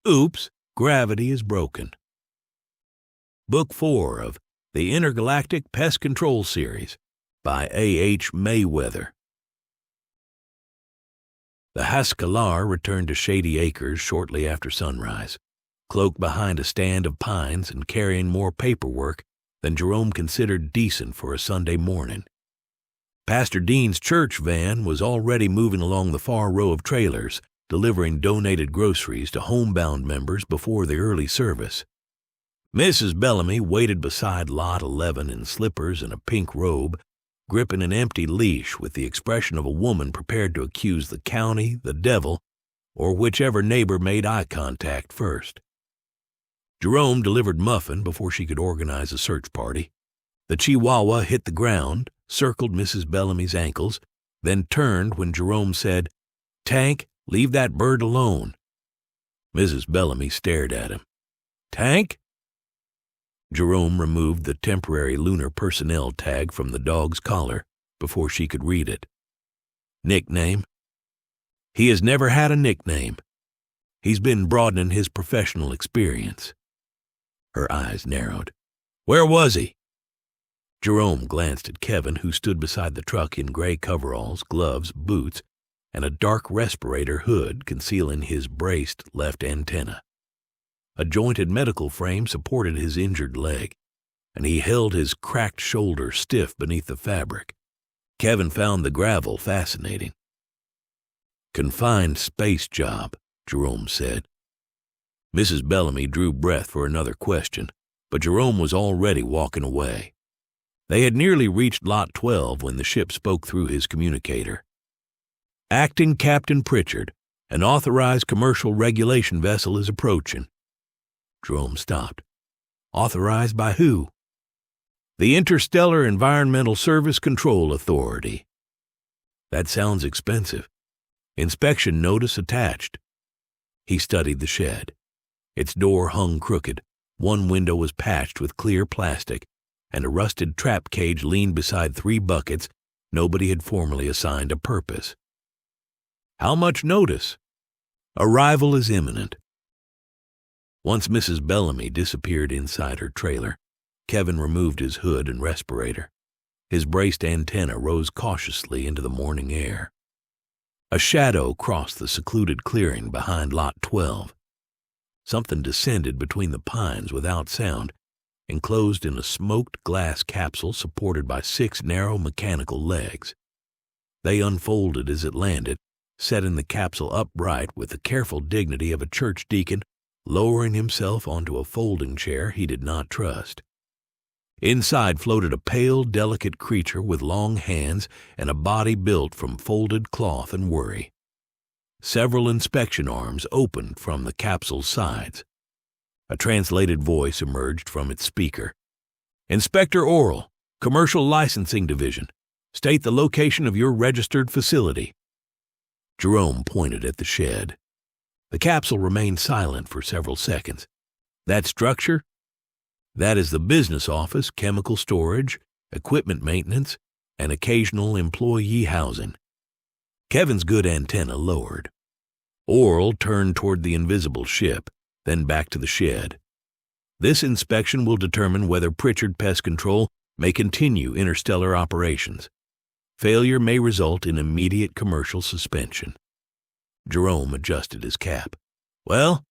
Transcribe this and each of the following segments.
Oops, gravity is broken. Book 4 of the Intergalactic Pest Control Series by A.H. Mayweather. The Haskalar returned to Shady Acres shortly after sunrise, cloaked behind a stand of pines and carrying more paperwork than Jerome considered decent for a Sunday morning. Pastor Dean's church van was already moving along the far row of trailers, delivering donated groceries to homebound members before the early service. Mrs. Bellamy waited beside Lot 11 in slippers and a pink robe, gripping an empty leash with the expression of a woman prepared to accuse the county, the devil, or whichever neighbor made eye contact first. Jerome delivered muffin before she could organize a search party. The Chihuahua hit the ground, circled Mrs. Bellamy's ankles, then turned when Jerome said, "Tank, leave that bird alone." Mrs. Bellamy stared at him. "Tank?" Jerome removed the temporary lunar personnel tag from the dog's collar before she could read it. Nickname? He has never had a nickname. He's been broadening his professional experience. Her eyes narrowed. Where was he? Jerome glanced at Kevin, who stood beside the truck in gray coveralls, gloves, boots, and a dark respirator hood concealing his braced left antenna. A jointed medical frame supported his injured leg, and he held his cracked shoulder stiff beneath the fabric. Kevin found the gravel fascinating. "Confined space job," Jerome said. Mrs. Bellamy drew breath for another question, but Jerome was already walking away. They had nearly reached Lot 12 when the ship spoke through his communicator. "Acting Captain Pritchard, an authorized commercial regulation vessel is approaching." Jerome stopped. "Authorized by who?" "The Interstellar Environmental Service Control Authority." "That sounds expensive. Inspection notice attached." He studied the shed. Its door hung crooked, one window was patched with clear plastic, and a rusted trap cage leaned beside 3 buckets nobody had formally assigned a purpose. "How much notice?" "Arrival is imminent." Once Mrs. Bellamy disappeared inside her trailer, Kevin removed his hood and respirator. His braced antenna rose cautiously into the morning air. A shadow crossed the secluded clearing behind Lot 12. Something descended between the pines without sound, enclosed in a smoked glass capsule supported by 6 narrow mechanical legs. They unfolded as it landed, setting the capsule upright with the careful dignity of a church deacon lowering himself onto a folding chair he did not trust. Inside floated a pale, delicate creature with long hands and a body built from folded cloth and worry. Several inspection arms opened from the capsule's sides. A translated voice emerged from its speaker. "Inspector Orl, Commercial Licensing Division. State the location of your registered facility." Jerome pointed at the shed. The capsule remained silent for several seconds. "That structure? That is the business office, chemical storage, equipment maintenance, and occasional employee housing." Kevin's good antenna lowered. Orl turned toward the invisible ship, then back to the shed. "This inspection will determine whether Pritchard Pest Control may continue interstellar operations. Failure may result in immediate commercial suspension." Jerome adjusted his cap. "Well,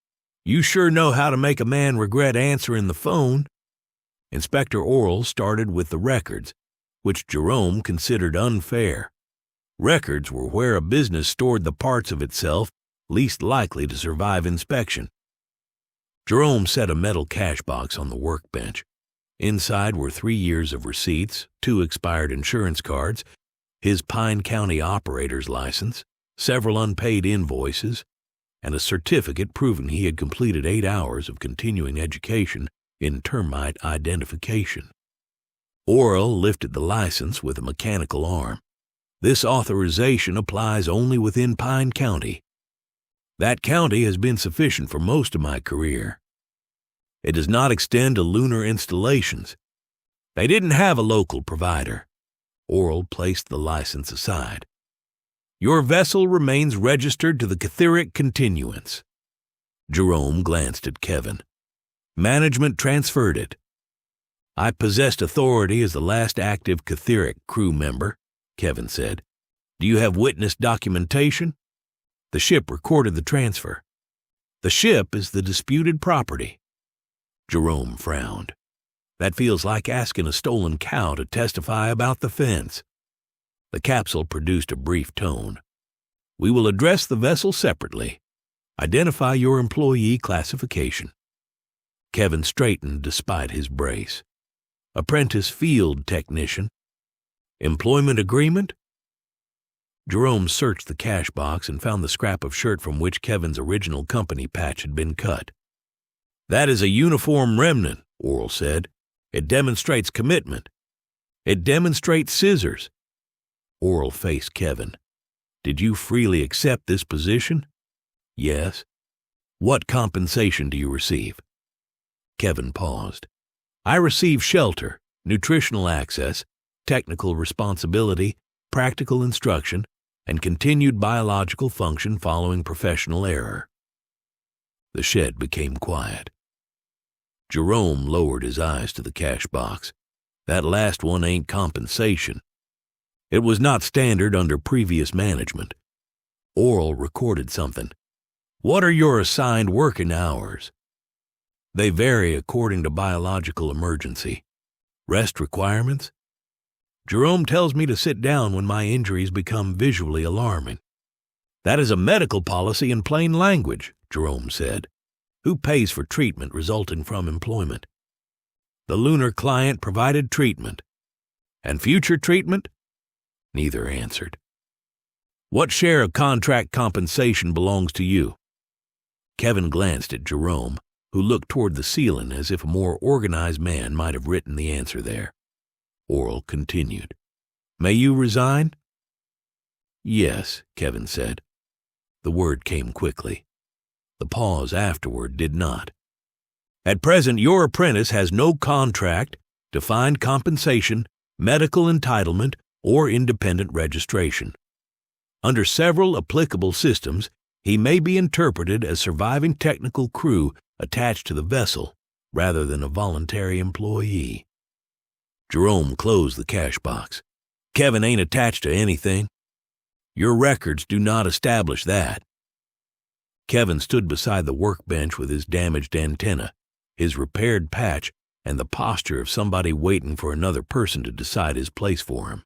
you sure know how to make a man regret answering the phone." Inspector Orl started with the records, which Jerome considered unfair. Records were where a business stored the parts of itself least likely to survive inspection. Jerome set a metal cash box on the workbench. Inside were 3 years of receipts, 2 expired insurance cards, his Pine County operator's license, several unpaid invoices, and a certificate proving he had completed 8 hours of continuing education in termite identification. Orl lifted the license with a mechanical arm. "This authorization applies only within Pine County. That county has been sufficient for most of my career. It does not extend to lunar installations. They didn't have a local provider." Orl placed the license aside. "Your vessel remains registered to the Catheric Continuance." Jerome glanced at Kevin. Management transferred it. I possessed authority as the last active Catheric crew member, Kevin said. Do you have witness documentation? The ship recorded the transfer. The ship is the disputed property. Jerome frowned. That feels like asking a stolen cow to testify about the fence. The capsule produced a brief tone. We will address the vessel separately. Identify your employee classification. Kevin straightened despite his brace. Apprentice field technician. Employment agreement? Jerome searched the cash box and found the scrap of shirt from which Kevin's original company patch had been cut. That is a uniform remnant, Orl said. It demonstrates commitment. It demonstrates scissors. Orl faced Kevin. Did you freely accept this position? Yes. What compensation do you receive? Kevin paused. I receive shelter, nutritional access, technical responsibility, practical instruction, and continued biological function following professional error. The shed became quiet. Jerome lowered his eyes to the cash box. That last one ain't compensation. It was not standard under previous management. Orl recorded something. What are your assigned working hours? They vary according to biological emergency. Rest requirements? Jerome tells me to sit down when my injuries become visually alarming. That is a medical policy in plain language, Jerome said. Who pays for treatment resulting from employment? The lunar client provided treatment. And future treatment? Neither answered. What share of contract compensation belongs to you? Kevin glanced at Jerome, who looked toward the ceiling as if a more organized man might have written the answer there. Orl continued. May you resign? Yes, Kevin said. The word came quickly. The pause afterward did not. At present, your apprentice has no contract, defined compensation, medical entitlement, or independent registration. Under several applicable systems, he may be interpreted as surviving technical crew attached to the vessel rather than a voluntary employee. Jerome closed the cash box. Kevin ain't attached to anything. Your records do not establish that. Kevin stood beside the workbench with his damaged antenna, his repaired patch, and the posture of somebody waiting for another person to decide his place for him.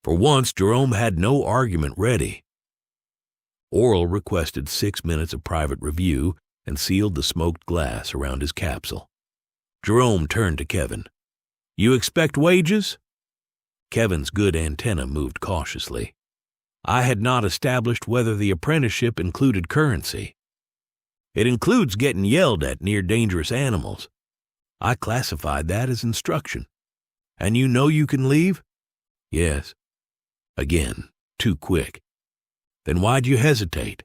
For once, Jerome had no argument ready. Orl requested 6 minutes of private review and sealed the smoked glass around his capsule. Jerome turned to Kevin. You expect wages? Kevin's good antenna moved cautiously. I had not established whether the apprenticeship included currency. It includes getting yelled at near dangerous animals. I classified that as instruction. And you know you can leave? Yes. Again, too quick. Then why'd you hesitate?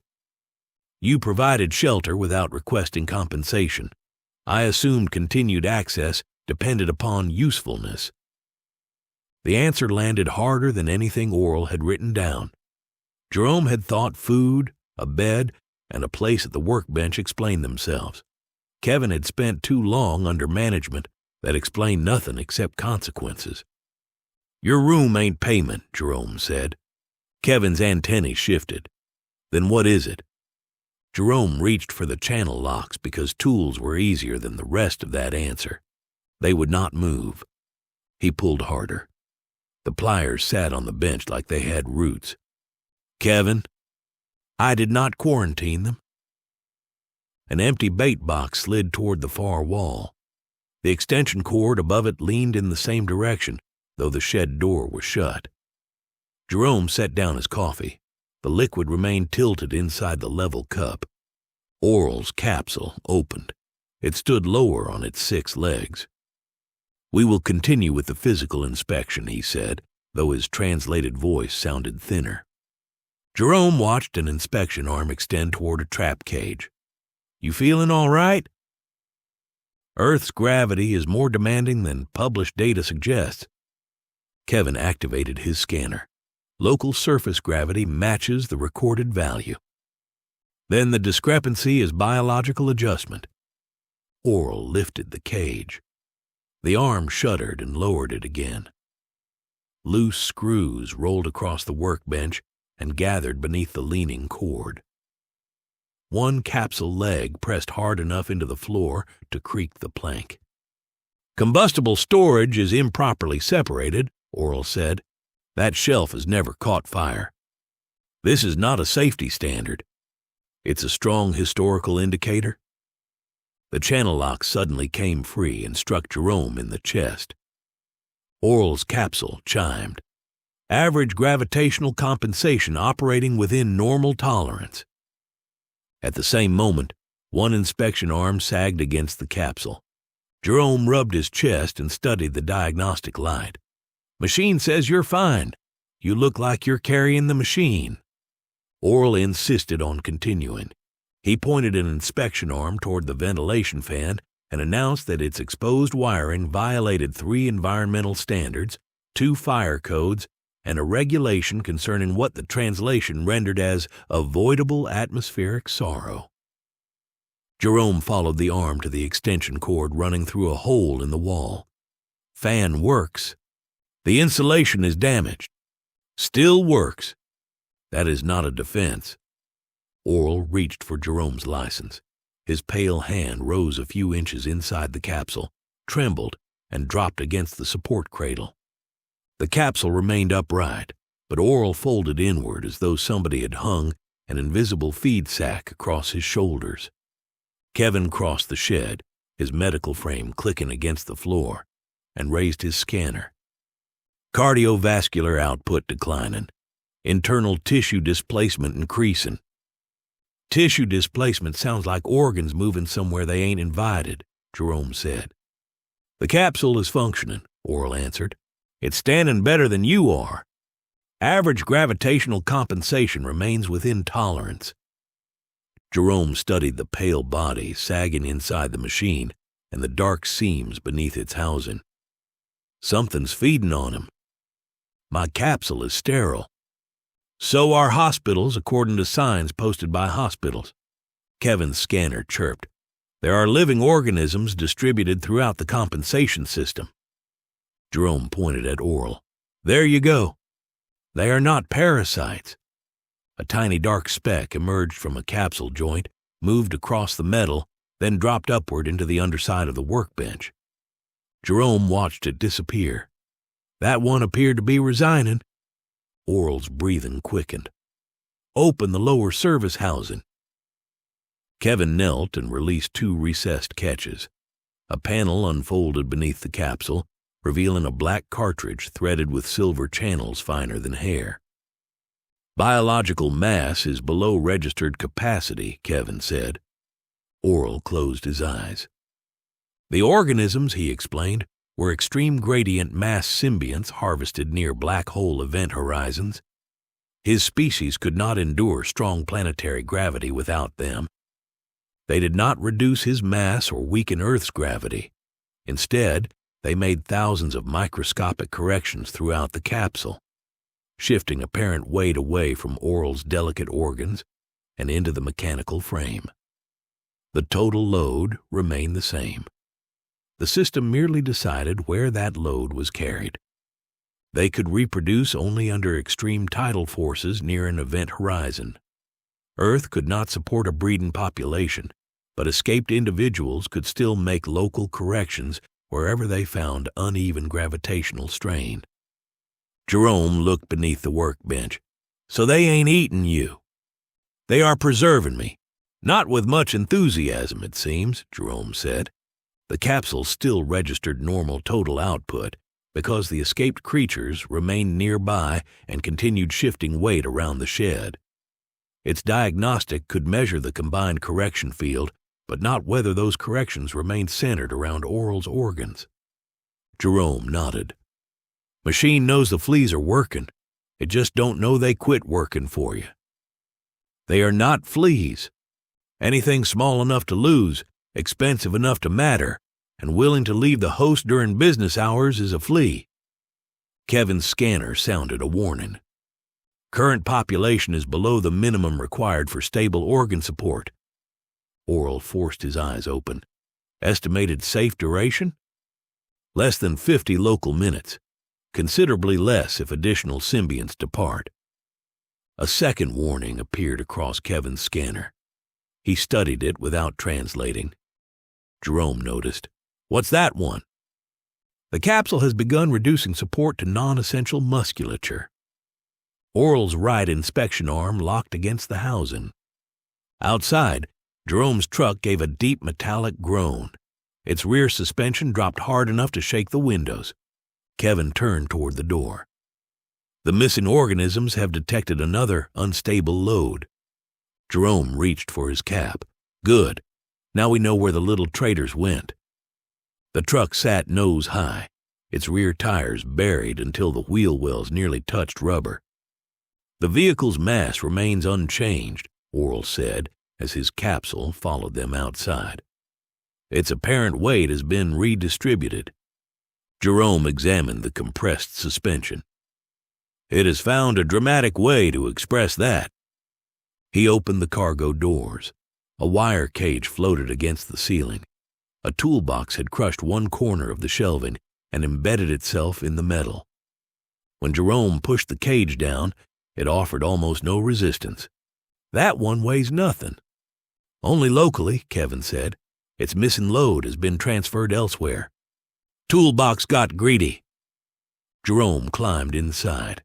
You provided shelter without requesting compensation. I assumed continued access depended upon usefulness. The answer landed harder than anything Orl had written down. Jerome had thought food, a bed, and a place at the workbench explained themselves. Kevin had spent too long under management that explained nothing except consequences. Your room ain't payment, Jerome said. Kevin's antennae shifted. Then what is it? Jerome reached for the channel locks because tools were easier than the rest of that answer. They would not move. He pulled harder. The pliers sat on the bench like they had roots. Kevin, I did not quarantine them. An empty bait box slid toward the far wall. The extension cord above it leaned in the same direction, though the shed door was shut. Jerome set down his coffee. The liquid remained tilted inside the level cup. Orl's capsule opened. It stood lower on its 6 legs. We will continue with the physical inspection, he said, though his translated voice sounded thinner. Jerome watched an inspection arm extend toward a trap cage. You feeling all right? Earth's gravity is more demanding than published data suggests. Kevin activated his scanner. Local surface gravity matches the recorded value. Then the discrepancy is biological adjustment. Orl lifted the cage. The arm shuddered and lowered it again. Loose screws rolled across the workbench and gathered beneath the leaning cord. One capsule leg pressed hard enough into the floor to creak the plank. "Combustible storage is improperly separated," Orl said. "That shelf has never caught fire. This is not a safety standard. It's a strong historical indicator." The channel lock suddenly came free and struck Jerome in the chest. Orl's capsule chimed. Average gravitational compensation operating within normal tolerance. At the same moment, one inspection arm sagged against the capsule. Jerome rubbed his chest and studied the diagnostic light. "Machine says you're fine. You look like you're carrying the machine." Orl insisted on continuing. He pointed an inspection arm toward the ventilation fan and announced that its exposed wiring violated 3 environmental standards, 2 fire codes, and a regulation concerning what the translation rendered as avoidable atmospheric sorrow. Jerome followed the arm to the extension cord running through a hole in the wall. "Fan works. The insulation is damaged. Still works. That is not a defense." Orl reached for Jerome's license. His pale hand rose a few inches inside the capsule, trembled, and dropped against the support cradle. The capsule remained upright, but Orl folded inward as though somebody had hung an invisible feed sack across his shoulders. Kevin crossed the shed, his medical frame clicking against the floor, and raised his scanner. "Cardiovascular output declining. Internal tissue displacement increasing." "Tissue displacement sounds like organs moving somewhere they ain't invited," Jerome said. "The capsule is functioning," Orl answered. "It's standing better than you are. Average gravitational compensation remains within tolerance." Jerome studied the pale body sagging inside the machine and the dark seams beneath its housing. "Something's feeding on him. My capsule is sterile. So are hospitals, according to signs posted by hospitals." Kevin's scanner chirped. "There are living organisms distributed throughout the compensation system." Jerome pointed at Orl. "There you go. They are not parasites." A tiny dark speck emerged from a capsule joint, moved across the metal, then dropped upward into the underside of the workbench. Jerome watched it disappear. "That one appeared to be resigning." Orl's breathing quickened. "Open the lower service housing." Kevin knelt and released 2 recessed catches. A panel unfolded beneath the capsule, revealing a black cartridge threaded with silver channels finer than hair. "Biological mass is below registered capacity," Kevin said. Orl closed his eyes. "The organisms," he explained, "were extreme gradient mass symbionts harvested near black hole event horizons. His species could not endure strong planetary gravity without them. They did not reduce his mass or weaken Earth's gravity. Instead, they made thousands of microscopic corrections throughout the capsule, shifting apparent weight away from Orl's delicate organs and into the mechanical frame. The total load remained the same. The system merely decided where that load was carried. They could reproduce only under extreme tidal forces near an event horizon. Earth could not support a breeding population, but escaped individuals could still make local corrections wherever they found uneven gravitational strain. Jerome looked beneath the workbench. "So they ain't eating you. They are preserving me. Not with much enthusiasm, it seems," Jerome said. The capsule still registered normal total output because the escaped creatures remained nearby and continued shifting weight around the shed. Its diagnostic could measure the combined correction field, but not whether those corrections remained centered around Orl's organs. Jerome nodded. "Machine knows the fleas are working. It just don't know they quit working for you. They are not fleas. Anything small enough to lose, expensive enough to matter, and willing to leave the host during business hours is a flea." Kevin's scanner sounded a warning. Current population is below the minimum required for stable organ support. Orl forced his eyes open. Estimated safe duration? Less than 50 local minutes. Considerably less if additional symbionts depart. A second warning appeared across Kevin's scanner. He studied it without translating. Jerome noticed. "What's that one?" "The capsule has begun reducing support to non-essential musculature." Orl's right inspection arm locked against the housing. Outside, Jerome's truck gave a deep metallic groan. Its rear suspension dropped hard enough to shake the windows. Kevin turned toward the door. "The missing organisms have detected another unstable load." Jerome reached for his cap. "Good. Now we know where the little traitors went." The truck sat nose high, its rear tires buried until the wheel wells nearly touched rubber. "The vehicle's mass remains unchanged," Orl said, as his capsule followed them outside. "Its apparent weight has been redistributed." Jerome examined the compressed suspension. "It has found a dramatic way to express that." He opened the cargo doors. A wire cage floated against the ceiling. A toolbox had crushed one corner of the shelving and embedded itself in the metal. When Jerome pushed the cage down, it offered almost no resistance. "That one weighs nothing." "Only locally," Kevin said. "Its missing load has been transferred elsewhere." "Toolbox got greedy." Jerome climbed inside.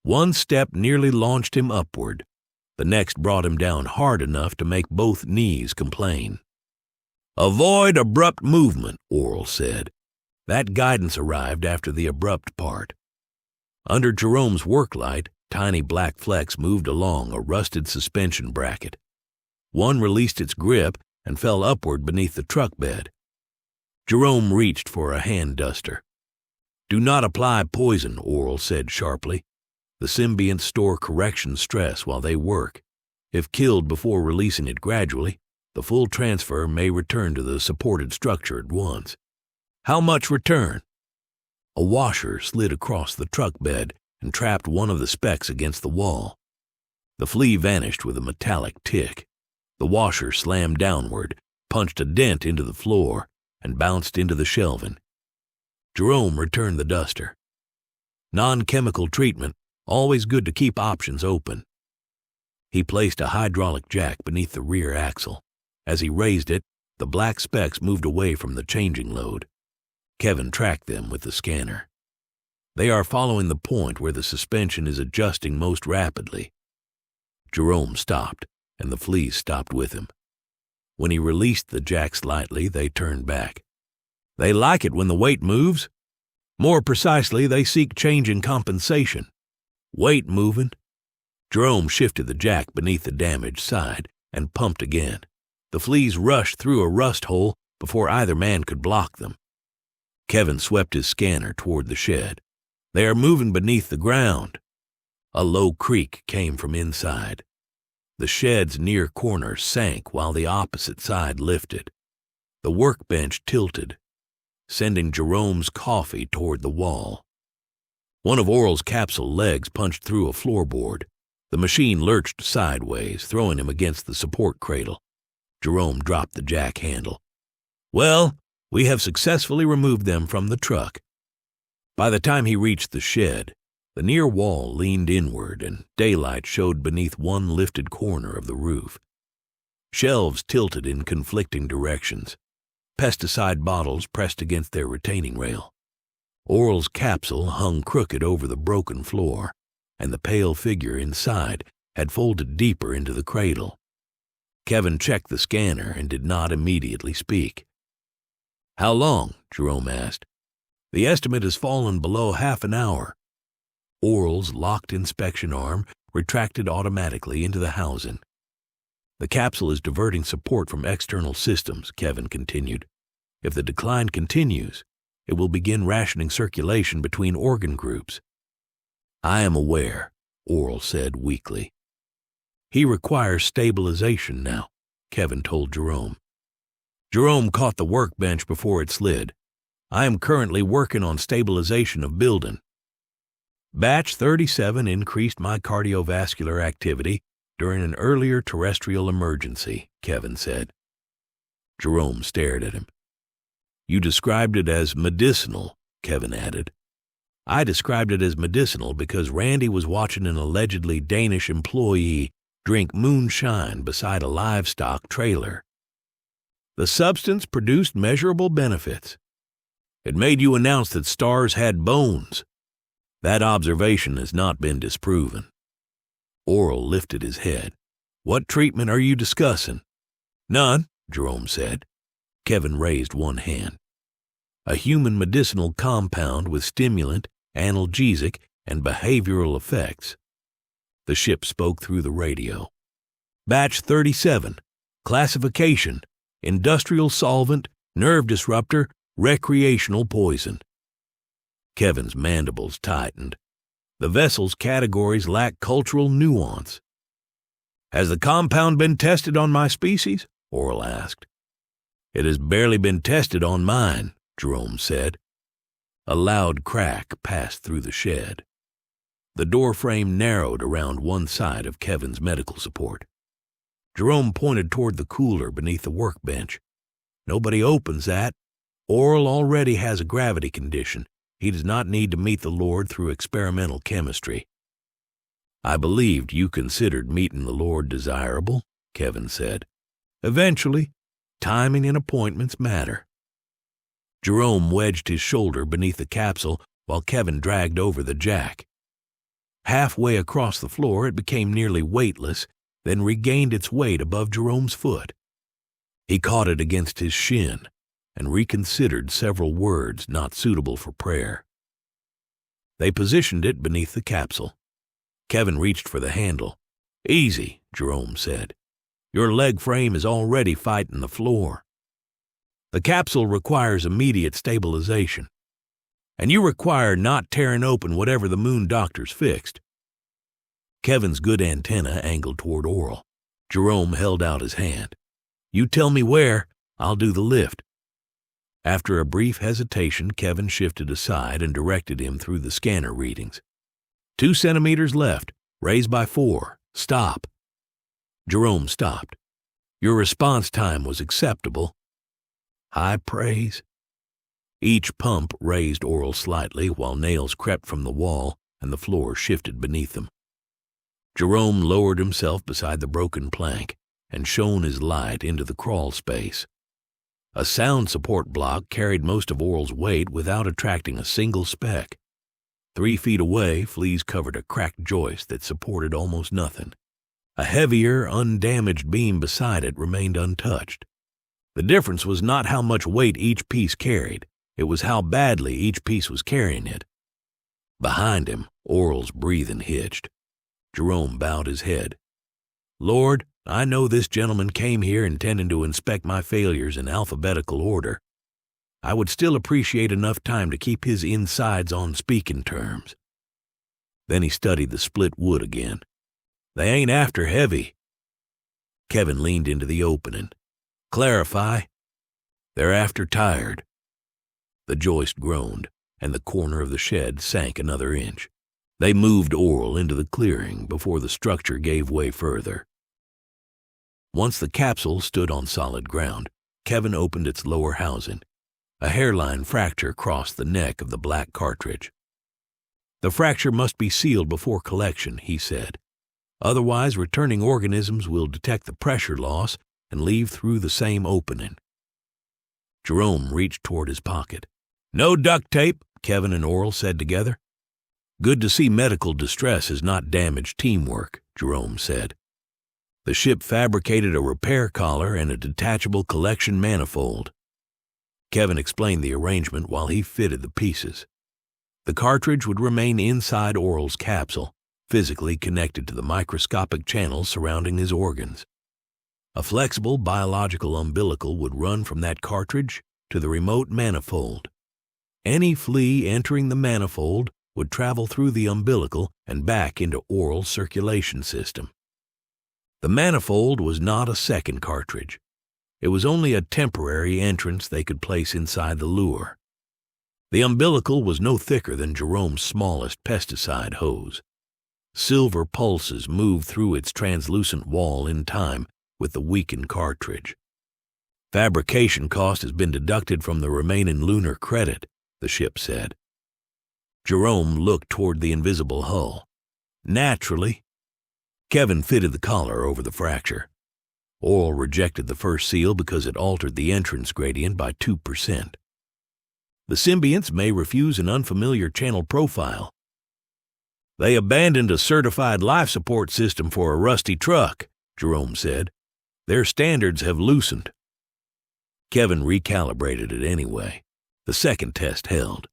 One step nearly launched him upward. The next brought him down hard enough to make both knees complain. "Avoid abrupt movement," Orl said. That guidance arrived after the abrupt part. Under Jerome's work light, tiny black flecks moved along a rusted suspension bracket. One released its grip and fell upward beneath the truck bed. Jerome reached for a hand duster. "Do not apply poison," Orl said sharply. "The symbionts store correction stress while they work. If killed before releasing it gradually, the full transfer may return to the supported structure at once." "How much return?" A washer slid across the truck bed and trapped one of the specks against the wall. The flea vanished with a metallic tick. The washer slammed downward, punched a dent into the floor, and bounced into the shelving. Jerome returned the duster. "Non-chemical treatment, always good to keep options open." He placed a hydraulic jack beneath the rear axle. As he raised it, the black specks moved away from the changing load. Kevin tracked them with the scanner. "They are following the point where the suspension is adjusting most rapidly." Jerome stopped, and the fleas stopped with him. When he released the jack slightly, they turned back. "They like it when the weight moves. More precisely, they seek change in compensation. Weight moving." Jerome shifted the jack beneath the damaged side and pumped again. The fleas rushed through a rust hole before either man could block them. Kevin swept his scanner toward the shed. "They are moving beneath the ground." A low creak came from inside. The shed's near corner sank while the opposite side lifted. The workbench tilted, sending Jerome's coffee toward the wall. One of Orl's capsule legs punched through a floorboard. The machine lurched sideways, throwing him against the support cradle. Jerome dropped the jack handle. "Well, we have successfully removed them from the truck." By the time he reached the shed, the near wall leaned inward and daylight showed beneath one lifted corner of the roof. Shelves tilted in conflicting directions. Pesticide bottles pressed against their retaining rail. Orl's capsule hung crooked over the broken floor, and the pale figure inside had folded deeper into the cradle. Kevin checked the scanner and did not immediately speak. "How long?" Jerome asked. "The estimate has fallen below half an hour." Orl's locked inspection arm retracted automatically into the housing. "The capsule is diverting support from external systems," Kevin continued. "If the decline continues, it will begin rationing circulation between organ groups." "I am aware," Orl said weakly. "He requires stabilization now," Kevin told Jerome. Jerome caught the workbench before it slid. "I am currently working on stabilization of building." Batch 37 increased my cardiovascular activity during an earlier terrestrial emergency, Kevin said. Jerome stared at him. You described it as medicinal, Kevin added. I described it as medicinal because Randy was watching an allegedly Danish employee drink moonshine beside a livestock trailer. The substance produced measurable benefits. It made you announce that stars had bones. That observation has not been disproven. Orl lifted his head. What treatment are you discussing? None, Jerome said. Kevin raised one hand. A human medicinal compound with stimulant, analgesic, and behavioral effects. The ship spoke through the radio. Batch 37. Classification. Industrial solvent, nerve disruptor, recreational poison. Kevin's mandibles tightened. The vessel's categories lack cultural nuance. Has the compound been tested on my species? Orl asked. It has barely been tested on mine, Jerome said. A loud crack passed through the shed. The door frame narrowed around one side of Kevin's medical support. Jerome pointed toward the cooler beneath the workbench. Nobody opens that. Orl already has a gravity condition. He does not need to meet the Lord through experimental chemistry. I believed you considered meeting the Lord desirable, Kevin said. Eventually, timing and appointments matter. Jerome wedged his shoulder beneath the capsule while Kevin dragged over the jack. Halfway across the floor, it became nearly weightless, then regained its weight above Jerome's foot. He caught it against his shin and reconsidered several words not suitable for prayer. They positioned it beneath the capsule. Kevin reached for the handle. Easy, Jerome said. Your leg frame is already fighting the floor. The capsule requires immediate stabilization, and you require not tearing open whatever the moon doctors fixed. Kevin's good antenna angled toward Orl. Jerome held out his hand. You tell me where, I'll do the lift. After a brief hesitation, Kevin shifted aside and directed him through the scanner readings. 2 centimeters left, raise by 4, stop. Jerome stopped. Your response time was acceptable. High praise. Each pump raised Orl slightly while nails crept from the wall and the floor shifted beneath them. Jerome lowered himself beside the broken plank and shone his light into the crawl space. A sound support block carried most of Orl's weight without attracting a single speck. 3 feet away, Fleas covered a cracked joist that supported almost nothing. A heavier, undamaged beam beside it remained untouched. The difference was not how much weight each piece carried, it was how badly each piece was carrying it. Behind him, Orl's breathing hitched. Jerome bowed his head. Lord, I know this gentleman came here intending to inspect my failures in alphabetical order. I would still appreciate enough time to keep his insides on speaking terms. Then he studied the split wood again. They ain't after heavy. Kevin leaned into the opening. Clarify. They're after tired. The joist groaned, and the corner of the shed sank another inch. They moved Orl into the clearing before the structure gave way further. Once the capsule stood on solid ground, Kevin opened its lower housing. A hairline fracture crossed the neck of the black cartridge. The fracture must be sealed before collection, he said. Otherwise, returning organisms will detect the pressure loss and leave through the same opening. Jerome reached toward his pocket. No duct tape, Kevin and Orl said together. Good to see medical distress has not damaged teamwork, Jerome said. The ship fabricated a repair collar and a detachable collection manifold. Kevin explained the arrangement while he fitted the pieces. The cartridge would remain inside Orl's capsule, physically connected to the microscopic channels surrounding his organs. A flexible biological umbilical would run from that cartridge to the remote manifold. Any flea entering the manifold would travel through the umbilical and back into Orl's circulation system. The manifold was not a second cartridge. It was only a temporary entrance they could place inside the lure. The umbilical was no thicker than Jerome's smallest pesticide hose. Silver pulses moved through its translucent wall in time with the weakened cartridge. Fabrication cost has been deducted from the remaining lunar credit, the ship said. Jerome looked toward the invisible hull. Naturally. Kevin fitted the collar over the fracture. Orl rejected the first seal because it altered the entrance gradient by 2%. The symbionts may refuse an unfamiliar channel profile. They abandoned a certified life support system for a rusty truck, Jerome said. Their standards have loosened. Kevin recalibrated it anyway. The second test held.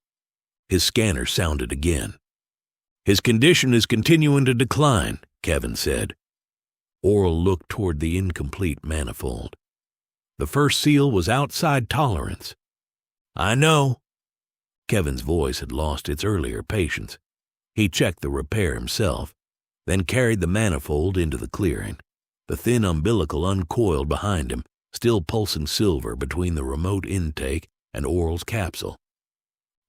His scanner sounded again. His condition is continuing to decline, Kevin said. Orl looked toward the incomplete manifold. The first seal was outside tolerance. I know. Kevin's voice had lost its earlier patience. He checked the repair himself, then carried the manifold into the clearing, the thin umbilical uncoiled behind him, still pulsing silver between the remote intake and Orl's capsule.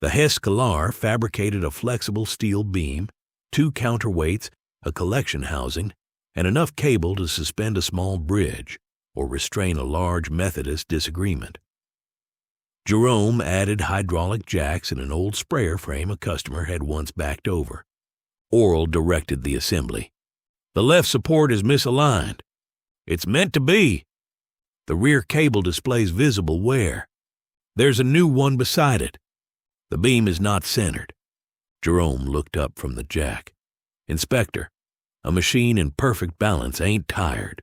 The Hescalar fabricated a flexible steel beam, 2 counterweights, a collection housing, and enough cable to suspend a small bridge or restrain a large Methodist disagreement. Jerome added hydraulic jacks and an old sprayer frame a customer had once backed over. Orl directed the assembly. The left support is misaligned. It's meant to be. The rear cable displays visible wear. There's a new one beside it. The beam is not centered. Jerome looked up from the jack. Inspector, a machine in perfect balance ain't tired.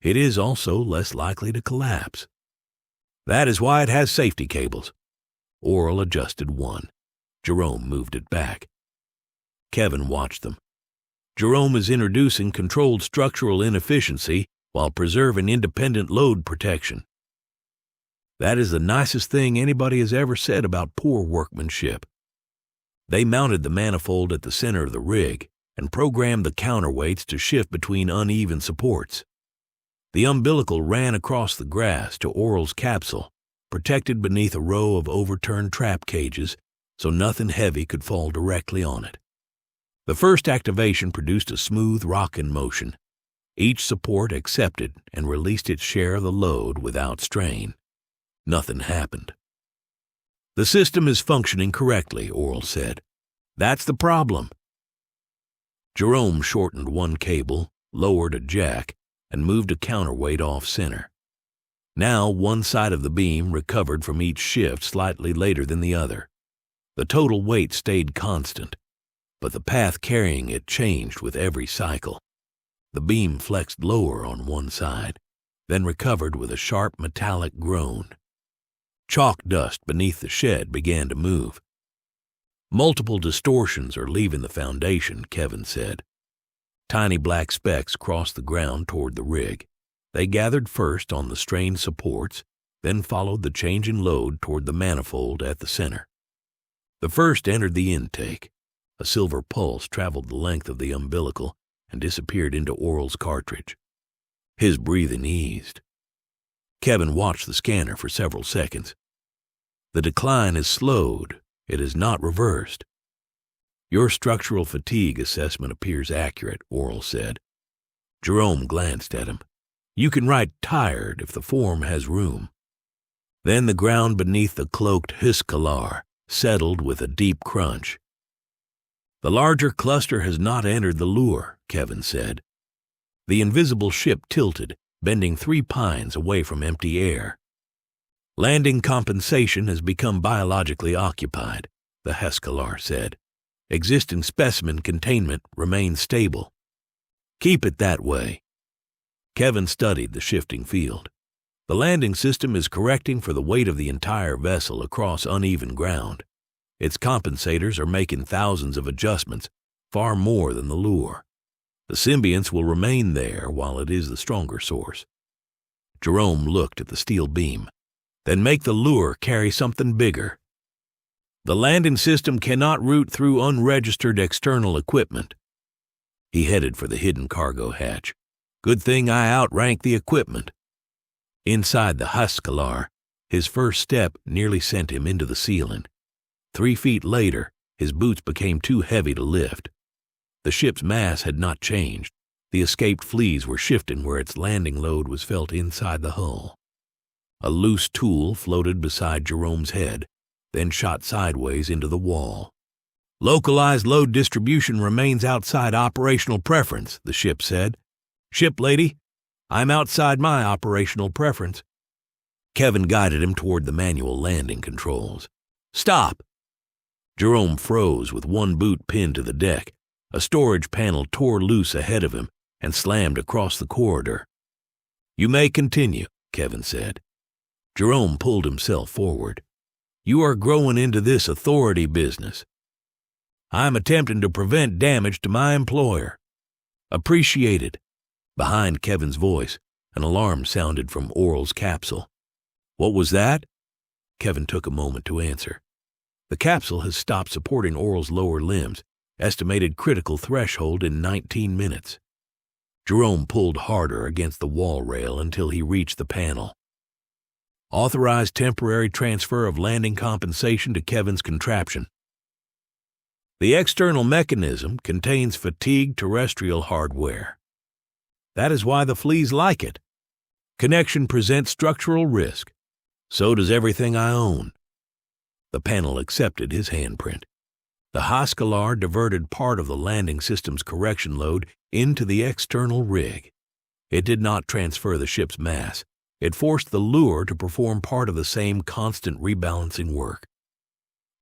It is also less likely to collapse. That is why it has safety cables. Orl adjusted one. Jerome moved it back. Kevin watched them. Jerome is introducing controlled structural inefficiency while preserving independent load protection. That is the nicest thing anybody has ever said about poor workmanship. They mounted the manifold at the center of the rig and programmed the counterweights to shift between uneven supports. The umbilical ran across the grass to Orl's capsule, protected beneath a row of overturned trap cages so nothing heavy could fall directly on it. The first activation produced a smooth rocking motion. Each support accepted and released its share of the load without strain. Nothing happened. The system is functioning correctly, Orl said. That's the problem. Jerome shortened one cable, lowered a jack, and moved a counterweight off-center. Now one side of the beam recovered from each shift slightly later than the other. The total weight stayed constant, but the path carrying it changed with every cycle. The beam flexed lower on one side, then recovered with a sharp metallic groan. Chalk dust beneath the shed began to move. Multiple distortions are leaving the foundation, Kevin said. Tiny black specks crossed the ground toward the rig. They gathered first on the strained supports, then followed the changing load toward the manifold at the center. The first entered the intake. A silver pulse traveled the length of the umbilical and disappeared into Orl's cartridge. His breathing eased. Kevin watched the scanner for several seconds. The decline is slowed. It is not reversed. Your structural fatigue assessment appears accurate, Orl said. Jerome glanced at him. You can write tired if the form has room. Then the ground beneath the cloaked Hescalar settled with a deep crunch. The larger cluster has not entered the lure, Kevin said. The invisible ship tilted, bending 3 pines away from empty air. Landing compensation has become biologically occupied, the Hescalar said. Existing specimen containment remains stable. Keep it that way. Kevin studied the shifting field. The landing system is correcting for the weight of the entire vessel across uneven ground. Its compensators are making thousands of adjustments, far more than the lure. The symbionts will remain there while it is the stronger source. Jerome looked at the steel beam. Then make the lure carry something bigger. The landing system cannot route through unregistered external equipment. He headed for the hidden cargo hatch. Good thing I outranked the equipment. Inside the Hescalar, his first step nearly sent him into the ceiling. 3 feet later, his boots became too heavy to lift. The ship's mass had not changed. The escaped Fleas were shifting where its landing load was felt inside the hull. A loose tool floated beside Jerome's head, then shot sideways into the wall. "Localized load distribution remains outside operational preference," the ship said. "Ship lady, I'm outside my operational preference." Kevin guided him toward the manual landing controls. "Stop!" Jerome froze with one boot pinned to the deck. A storage panel tore loose ahead of him and slammed across the corridor. "You may continue," Kevin said. Jerome pulled himself forward. "You are growing into this authority business. I'm attempting to prevent damage to my employer." "Appreciated." Behind Kevin's voice, an alarm sounded from Orl's capsule. "What was that?" Kevin took a moment to answer. "The capsule has stopped supporting Orl's lower limbs. Estimated critical threshold in 19 minutes. Jerome pulled harder against the wall rail until he reached the panel. "Authorized temporary transfer of landing compensation to Kevin's contraption. The external mechanism contains fatigued terrestrial hardware. That is why the Fleas like it. Connection presents structural risk. So does everything I own." The panel accepted his handprint. The Haskalar diverted part of the landing system's correction load into the external rig. It did not transfer the ship's mass. It forced the lure to perform part of the same constant rebalancing work.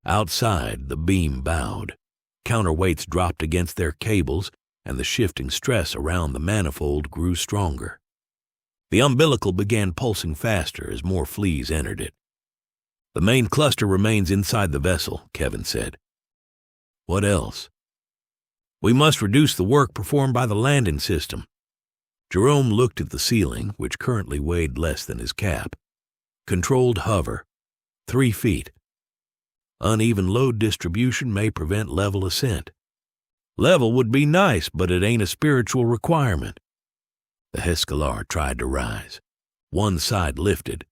Outside, the beam bowed. Counterweights dropped against their cables, and the shifting stress around the manifold grew stronger. The umbilical began pulsing faster as more Fleas entered it. "The main cluster remains inside the vessel," Kevin said. "What else?" "We must reduce the work performed by the landing system." Jerome looked at the ceiling, which currently weighed less than his cap. "Controlled hover. 3 feet. Uneven load distribution may prevent level ascent." "Level would be nice, but it ain't a spiritual requirement." The Haskalar tried to rise. One side lifted.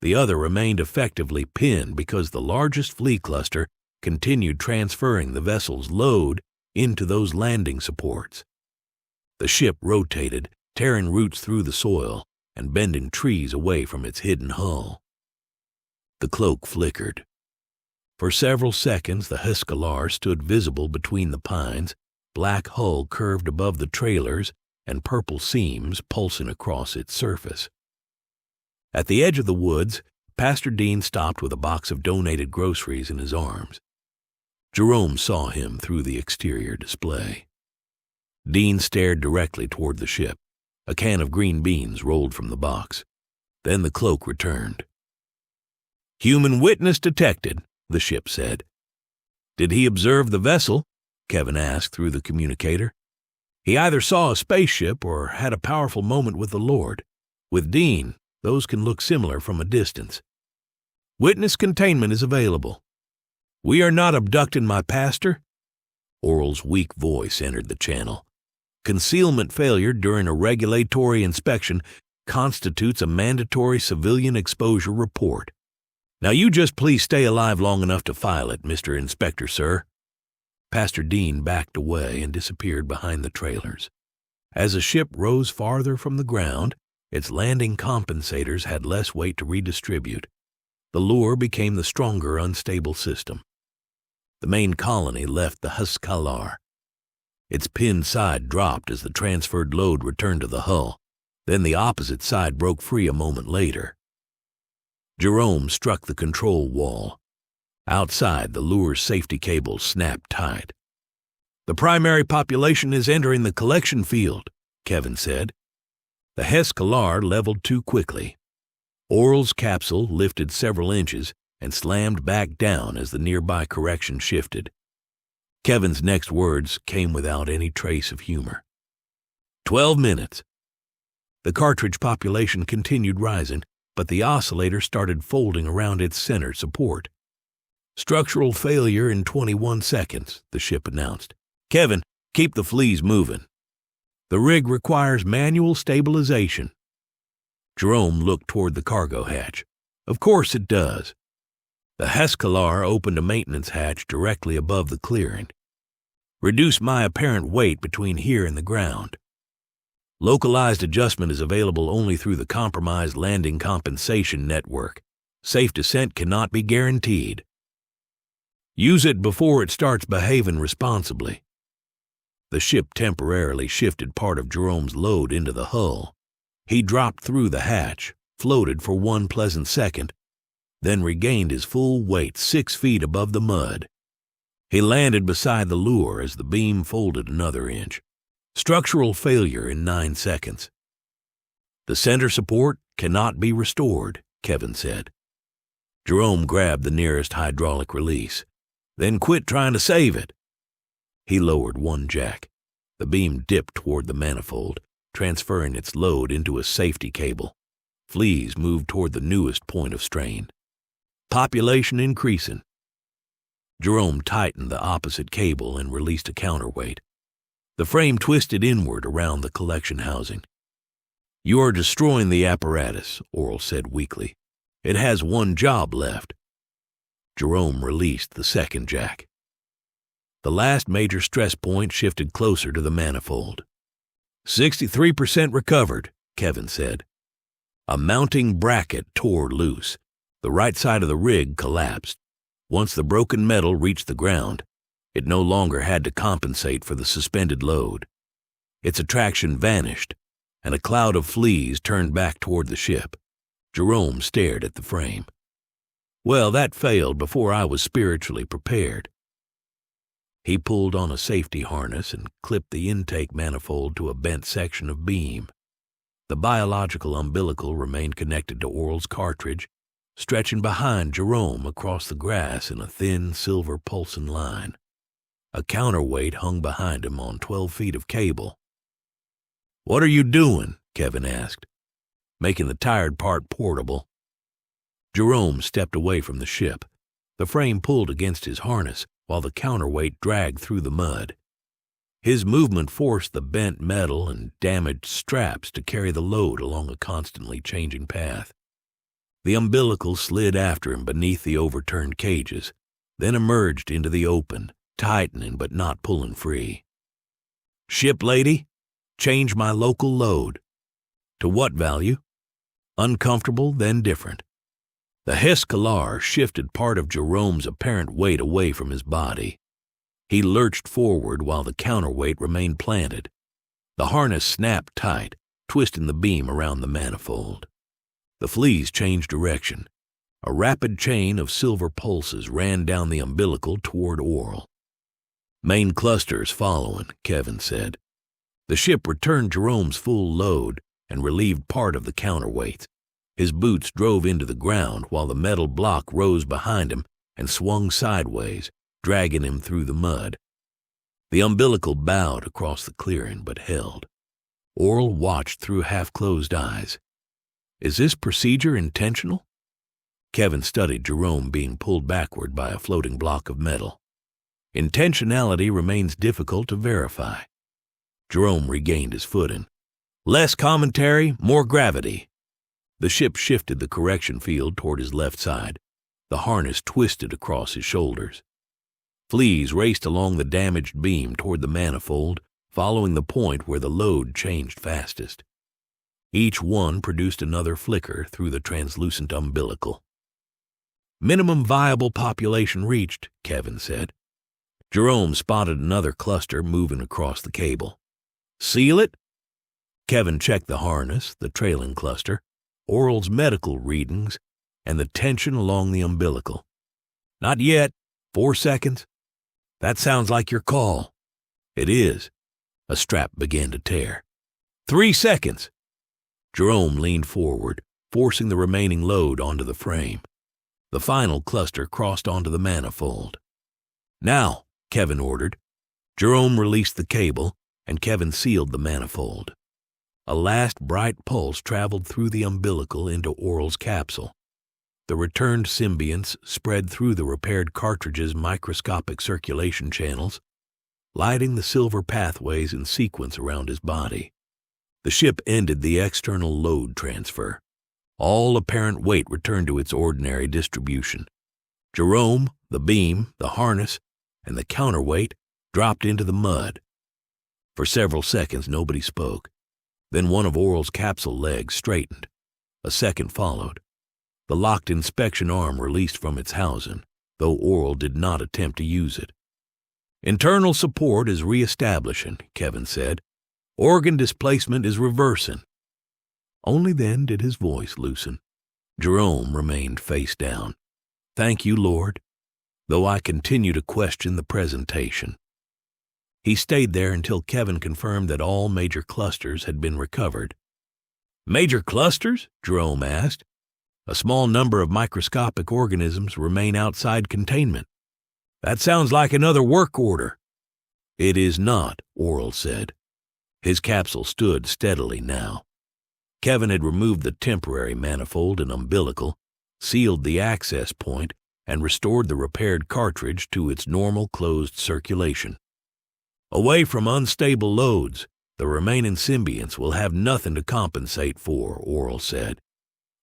The other remained effectively pinned because the largest Flea cluster continued transferring the vessel's load into those landing supports. The ship rotated, tearing roots through the soil and bending trees away from its hidden hull. The cloak flickered. For several seconds the Haskalar stood visible between the pines, black hull curved above the trailers and purple seams pulsing across its surface. At the edge of the woods, Pastor Dean stopped with a box of donated groceries in his arms. Jerome saw him through the exterior display. Dean stared directly toward the ship. A can of green beans rolled from the box. Then the cloak returned. "Human witness detected," the ship said. "Did he observe the vessel?" Kevin asked through the communicator. "He either saw a spaceship or had a powerful moment with the Lord. With Dean, those can look similar from a distance. Witness containment is available." "We are not abducting my pastor." Orl's weak voice entered the channel. "Concealment failure during a regulatory inspection constitutes a mandatory civilian exposure report. Now you just please stay alive long enough to file it, Mr. Inspector, sir." Pastor Dean backed away and disappeared behind the trailers. As the ship rose farther from the ground, its landing compensators had less weight to redistribute. The lure became the stronger, unstable system. The main colony left the Haskalar. Its pinned side dropped as the transferred load returned to the hull. Then the opposite side broke free a moment later. Jerome struck the control wall. Outside, the lure's safety cables snapped tight. "The primary population is entering the collection field," Kevin said. The Haskalar leveled too quickly. Orl's capsule lifted several inches and slammed back down as the nearby correction shifted. Kevin's next words came without any trace of humor. 12 minutes. The cartridge population continued rising, but the oscillator started folding around its center support. "Structural failure in 21 seconds, the ship announced. "Kevin, keep the Fleas moving. The rig requires manual stabilization." Jerome looked toward the cargo hatch. "Of course it does." The Hescalar opened a maintenance hatch directly above the clearing. Reduce my apparent weight between here and the ground. Localized adjustment is available only through the compromised landing compensation network. Safe descent cannot be guaranteed. Use it before it starts behaving responsibly. The ship temporarily shifted part of Jerome's load into the hull. He dropped through the hatch, floated for one pleasant second, then regained his full weight 6 feet above the mud. He landed beside the lure as the beam folded another inch. Structural failure in 9 seconds. The center support cannot be restored, Kevin said. Jerome grabbed the nearest hydraulic release. Then quit trying to save it. He lowered one jack. The beam dipped toward the manifold, transferring its load into a safety cable. Fleas moved toward the newest point of strain. Population increasing. Jerome tightened the opposite cable and released a counterweight. The frame twisted inward around the collection housing. You are destroying the apparatus, Orl said weakly. It has one job left. Jerome released the second jack. The last major stress point shifted closer to the manifold. 63% recovered, Kevin said. A mounting bracket tore loose. The right side of the rig collapsed. Once the broken metal reached the ground, it no longer had to compensate for the suspended load. Its attraction vanished, and a cloud of fleas turned back toward the ship. Jerome stared at the frame. Well, that failed before I was spiritually prepared. He pulled on a safety harness and clipped the intake manifold to a bent section of beam. The biological umbilical remained connected to Orl's cartridge, stretching behind Jerome across the grass in a thin silver pulsing line. A counterweight hung behind him on 12 feet of cable. "What are you doing?" Kevin asked. "Making the tired part portable." Jerome stepped away from the ship. The frame pulled against his harness while the counterweight dragged through the mud. His movement forced the bent metal and damaged straps to carry the load along a constantly changing path. The umbilical slid after him beneath the overturned cages, then emerged into the open, tightening but not pulling free. "Ship lady, change my local load." "To what value?" "Uncomfortable, then different." The Hescalar shifted part of Jerome's apparent weight away from his body. He lurched forward while the counterweight remained planted. The harness snapped tight, twisting the beam around the manifold. The fleas changed direction. A rapid chain of silver pulses ran down the umbilical toward Orl. "Main clusters following," Kevin said. The ship returned Jerome's full load and relieved part of the counterweights. His boots drove into the ground while the metal block rose behind him and swung sideways, dragging him through the mud. The umbilical bowed across the clearing but held. Orl watched through half-closed eyes. "Is this procedure intentional?" Kevin studied Jerome being pulled backward by a floating block of metal. Intentionality remains difficult to verify. Jerome regained his footing. "Less commentary, more gravity." The ship shifted the correction field toward his left side. The harness twisted across his shoulders. Fleas raced along the damaged beam toward the manifold, following the point where the load changed fastest. Each one produced another flicker through the translucent umbilical. "Minimum viable population reached," Kevin said. Jerome spotted another cluster moving across the cable. "Seal it?" Kevin checked the harness, the trailing cluster, Orl's medical readings, and the tension along the umbilical. "Not yet. 4 seconds." "That sounds like your call." "It is." A strap began to tear. 3 seconds. Jerome leaned forward, forcing the remaining load onto the frame. The final cluster crossed onto the manifold. "Now," Kevin ordered. Jerome released the cable, and Kevin sealed the manifold. A last bright pulse traveled through the umbilical into Orl's capsule. The returned symbionts spread through the repaired cartridge's microscopic circulation channels, lighting the silver pathways in sequence around his body. The ship ended the external load transfer. All apparent weight returned to its ordinary distribution. Jerome, the beam, the harness, and the counterweight dropped into the mud. For several seconds nobody spoke. Then one of Orl's capsule legs straightened. A second followed. The locked inspection arm released from its housing, though Orl did not attempt to use it. "Internal support is re-establishing," Kevin said. "Organ displacement is reversing." Only then did his voice loosen. Jerome remained face down. "Thank you, Lord, though I continue to question the presentation." He stayed there until Kevin confirmed that all major clusters had been recovered. "Major clusters?" Jerome asked. "A small number of microscopic organisms remain outside containment. That sounds like another work order." "It is not," Orl said. His capsule stood steadily now. Kevin had removed the temporary manifold and umbilical, sealed the access point, and restored the repaired cartridge to its normal closed circulation. "Away from unstable loads, the remaining symbionts will have nothing to compensate for," Orl said.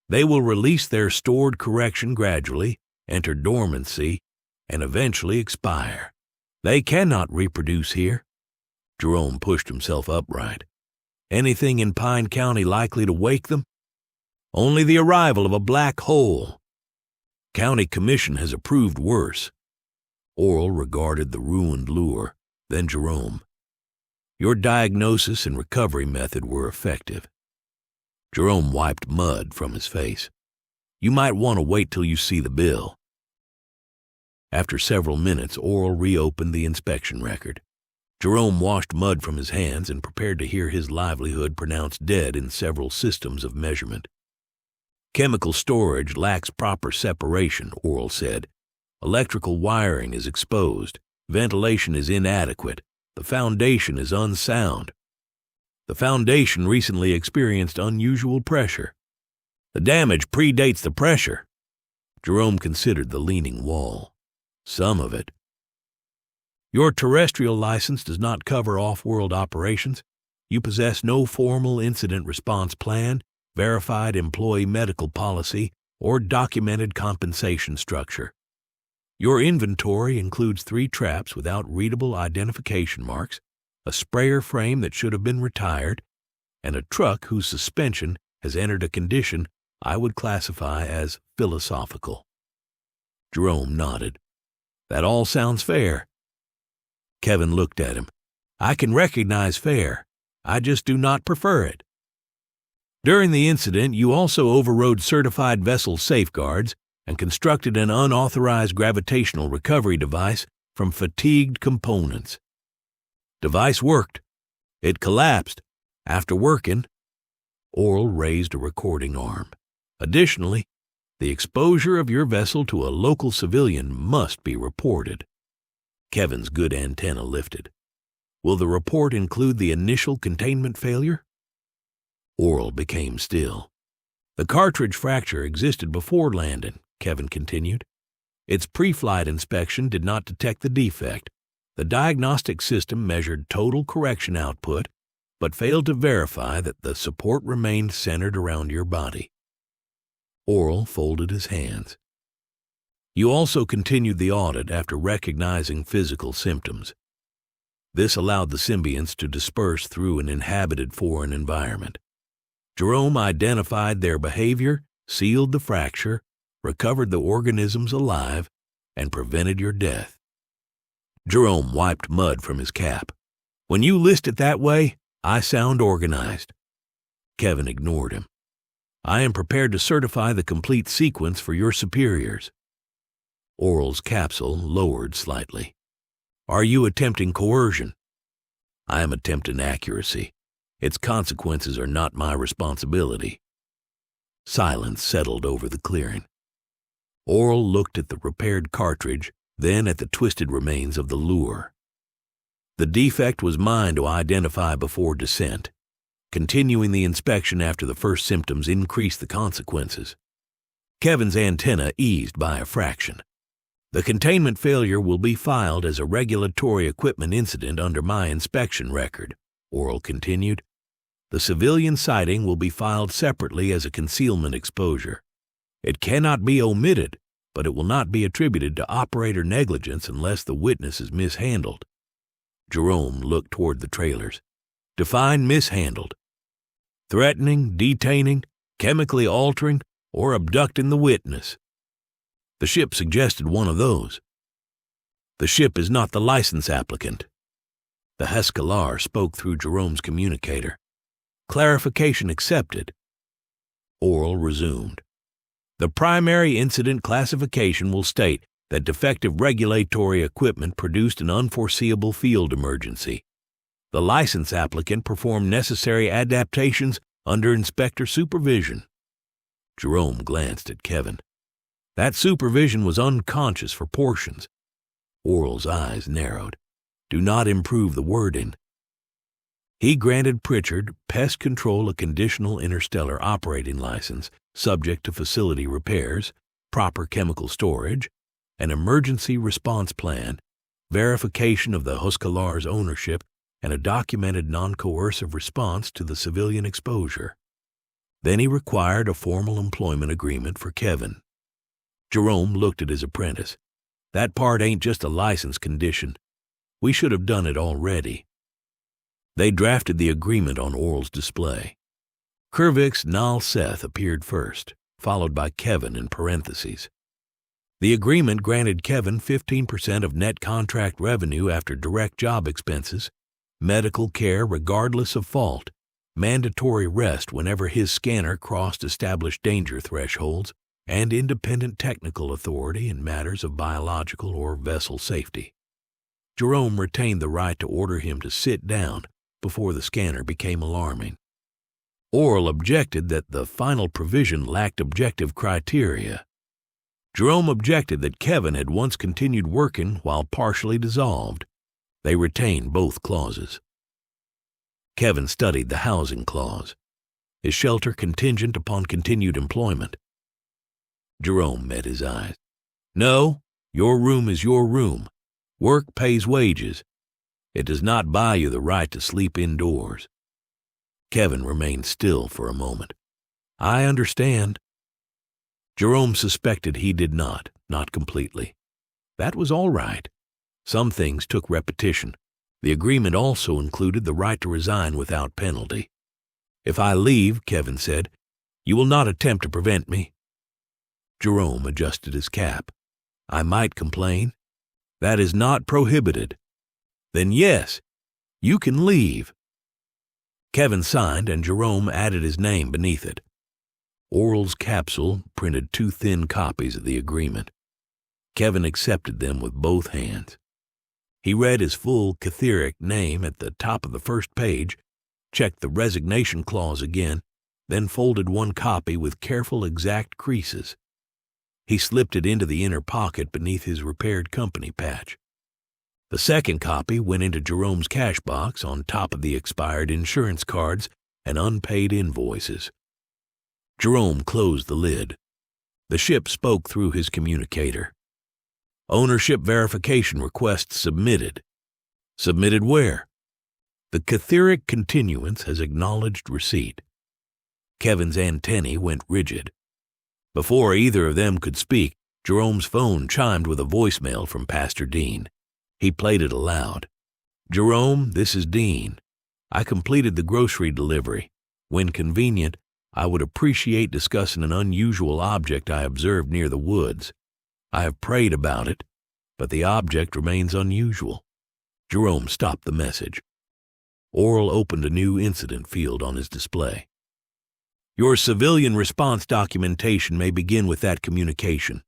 "They will release their stored correction gradually, enter dormancy, and eventually expire. They cannot reproduce here." Jerome pushed himself upright. "Anything in Pine County likely to wake them?" "Only the arrival of a black hole. County Commission has approved worse." Orl regarded the ruined lure, then Jerome. "Your diagnosis and recovery method were effective." Jerome wiped mud from his face. "You might want to wait till you see the bill." After several minutes, Orl reopened the inspection record. Jerome washed mud from his hands and prepared to hear his livelihood pronounced dead in several systems of measurement. "Chemical storage lacks proper separation," Orl said. "Electrical wiring is exposed. Ventilation is inadequate. The foundation is unsound. The foundation recently experienced unusual pressure. The damage predates the pressure." Jerome considered the leaning wall. "Some of it." "Your terrestrial license does not cover off-world operations. You possess no formal incident response plan, verified employee medical policy, or documented compensation structure. Your inventory includes 3 traps without readable identification marks, a sprayer frame that should have been retired, and a truck whose suspension has entered a condition I would classify as philosophical." Jerome nodded. "That all sounds fair." Kevin looked at him. "I can recognize fair. I just do not prefer it." "During the incident, you also overrode certified vessel safeguards and constructed an unauthorized gravitational recovery device from fatigued components. Device worked. It collapsed. After working." Orl raised a recording arm. "Additionally, the exposure of your vessel to a local civilian must be reported." Kevin's good antenna lifted. "Will the report include the initial containment failure?" Orl became still. "The cartridge fracture existed before landing," Kevin continued. "Its pre-flight inspection did not detect the defect. The diagnostic system measured total correction output, but failed to verify that the support remained centered around your body." Orl folded his hands. "You also continued the audit after recognizing physical symptoms. This allowed the symbionts to disperse through an inhabited foreign environment. Jerome identified their behavior, sealed the fracture, recovered the organisms alive, and prevented your death." Jerome wiped mud from his cap. "When you list it that way, I sound organized." Kevin ignored him. "I am prepared to certify the complete sequence for your superiors." Orl's capsule lowered slightly. "Are you attempting coercion?" "I am attempting accuracy. Its consequences are not my responsibility." Silence settled over the clearing. Orl looked at the repaired cartridge, then at the twisted remains of the lure. "The defect was mine to identify before descent. Continuing the inspection after the first symptoms increased the consequences." Kevin's antenna eased by a fraction. "The containment failure will be filed as a regulatory equipment incident under my inspection record," Orl continued. "The civilian sighting will be filed separately as a concealment exposure. It cannot be omitted, but it will not be attributed to operator negligence unless the witness is mishandled. Jerome looked toward the trailers. Define mishandled. Threatening, detaining, chemically altering, or abducting the witness. The ship suggested one of those. The ship is not the license applicant. The Hescalar spoke through Jerome's communicator. Clarification accepted. Orl resumed. The primary incident classification will state that defective regulatory equipment produced an unforeseeable field emergency. The license applicant performed necessary adaptations under inspector supervision. Jerome glanced at Kevin. That supervision was unconscious for portions. Orl's eyes narrowed. Do not improve the wording. He granted Pritchard Pest Control a conditional interstellar operating license subject to facility repairs, proper chemical storage, an emergency response plan, verification of the Huscalar's ownership, and a documented non-coercive response to the civilian exposure. Then he required a formal employment agreement for Kevin. Jerome looked at his apprentice. That part ain't just a license condition. We should have done it already. They drafted the agreement on Orl's display. Kervik's Nal Seth appeared first, followed by Kevin in parentheses. The agreement granted Kevin 15% of net contract revenue after direct job expenses, medical care regardless of fault, mandatory rest whenever his scanner crossed established danger thresholds, and independent technical authority in matters of biological or vessel safety. Jerome retained the right to order him to sit down before the scanner became alarming. Orl objected that the final provision lacked objective criteria. Jerome objected that Kevin had once continued working while partially dissolved. They retained both clauses. Kevin studied the housing clause. Is shelter contingent upon continued employment? Jerome met his eyes. No, your room is your room. Work pays wages. It does not buy you the right to sleep indoors. Kevin remained still for a moment. I understand. Jerome suspected he did not completely. That was all right. Some things took repetition. The agreement also included the right to resign without penalty. If I leave, Kevin said, you will not attempt to prevent me. Jerome adjusted his cap. I might complain. That is not prohibited. Then yes, you can leave. Kevin signed, and Jerome added his name beneath it. Orl's capsule printed 2 thin copies of the agreement. Kevin accepted them with both hands. He read his full Catheric name at the top of the first page, checked the resignation clause again, then folded one copy with careful, exact creases. He slipped it into the inner pocket beneath his repaired company patch. The second copy went into Jerome's cash box on top of the expired insurance cards and unpaid invoices. Jerome closed the lid. The ship spoke through his communicator. Ownership verification request submitted. Submitted where? The Catheric continuance has acknowledged receipt. Kevin's antennae went rigid. Before either of them could speak, Jerome's phone chimed with a voicemail from Pastor Dean. He played it aloud. Jerome, this is Dean. I completed the grocery delivery. When convenient, I would appreciate discussing an unusual object I observed near the woods. I have prayed about it, but the object remains unusual. Jerome stopped the message. Orl opened a new incident field on his display. Your civilian response documentation may begin with that communication.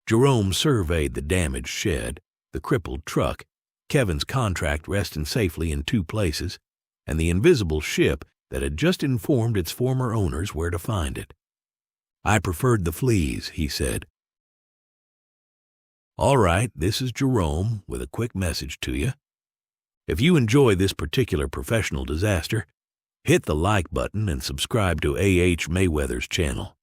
Jerome surveyed the damaged shed, the crippled truck, Kevin's contract resting safely in 2 places, and the invisible ship that had just informed its former owners where to find it. I preferred the Fleas, he said. All right, this is Jerome with a quick message to you. If you enjoy this particular professional disaster, hit the like button and subscribe to A.H. Mayweather's channel.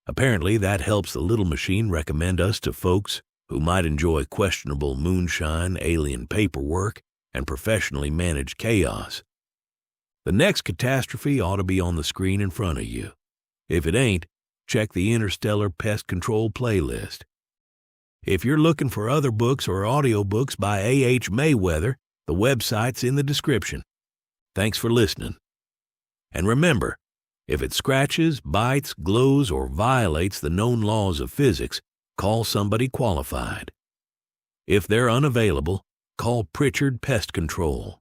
Apparently that helps the little machine recommend us to folks who might enjoy questionable moonshine, alien paperwork, and professionally managed chaos. The next catastrophe ought to be on the screen in front of you. If it ain't, check the Interstellar Pest Control playlist. If you're looking for other books or audiobooks by A.H. Mayweather, the website's in the description. Thanks for listening. And remember, if it scratches, bites, glows, or violates the known laws of physics, call somebody qualified. If they're unavailable, call Pritchard Pest Control.